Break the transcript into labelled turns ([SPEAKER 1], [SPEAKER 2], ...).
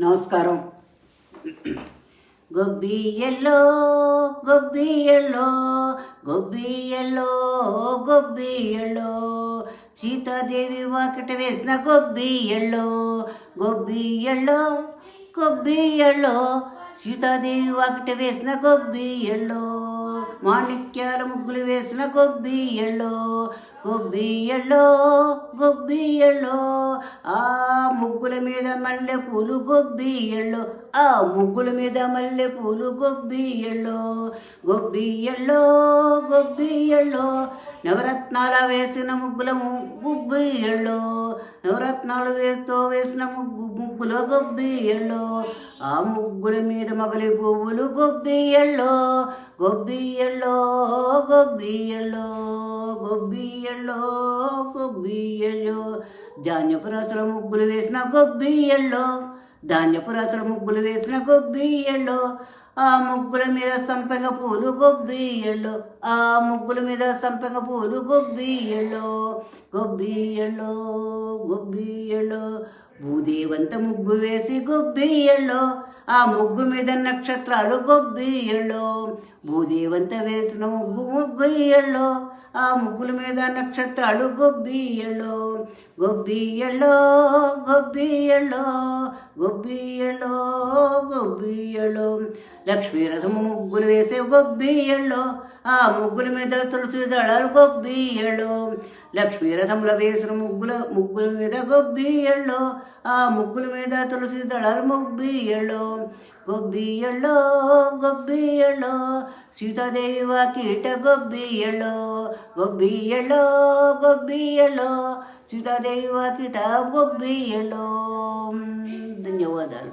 [SPEAKER 1] నమస్కారం. గొబ్బియల్లో గొబ్బియల్లో గొబ్బియల్లో గొబ్బియల్లో సీతాదేవి వాకిట వేసిన గొబ్బియల్లో గొబ్బియల్లో గొబ్బియల్లో సీతాదేవి వాకిట వేసిన గొబ్బియల్లో మాణిక్యాల ముగ్గులు వేసిన గొబ్బియల్లో గొబ్బియల్లో గొబ్బియల్లో ఆ ముగ్గుల మీద మల్లె పూలు గొబ్బియల్లో ఆ ముగ్గుల మీద మల్లె పూలు గొబ్బియల్లో గొబ్బియల్లో గొబ్బియల్లో నవరత్నాల వేసిన ముగ్గుల గొబ్బియల్లో నవరత్నాలు వేసిన ముగ్గులో గొబ్బియల్లో ఆ ముగ్గుల మీద మగలి పువ్వులు గొబ్బియల్లో గొబ్బియల్లో గొబ్బియల్లో గొబ్బియల్లో గొబ్బియల్లో ధాన్యపు రసల ముగ్గులు వేసిన గొబ్బియల్లో ధాన్యపు రసల ముగ్గులు వేసిన గొబ్బియల్లో ఆ ముగ్గుల మీద సంపెంగ పూలు గొబ్బియల్లో ఆ ముగ్గుల మీద సంపెంగ పూలు గొబ్బియల్లో గొబ్బియల్లో గొబ్బియల్లో భూదేవంత ముగ్గు వేసి గొబ్బియల్లో ఆ ముగ్గు మీద నక్షత్రాలు గొబ్బియల్లో భూదేవంత వేసిన ముగ్గుయల్లో ఆ ముగ్గుల మీద నక్షత్రాలు గొబ్బియల్లో గొబ్బియల్లో గొబ్బియల్లో గొబ్బియల్లో గొబ్బియల్లో లక్ష్మీరథము ముగ్గులు వేసే గొబ్బియల్లో ఆ ముగ్గుల మీద తులసి దళాలు గొబ్బియల్లో లక్ష్మీరథముల వేసిన ముగ్గుల మీద గొబ్బియల్లో ఆ ముగ్గుల మీద తులసి దళాలు గొబ్బియల్లో గొబ్బియల్లో గొబ్బియల్లో సీతాదేవి వాకిట గొబ్బియల్లో గొబ్బియల్లో గొబ్బియల్లో సీతాదేవి వాకిట గొబ్బియల్లో. ధన్యవాదాలు.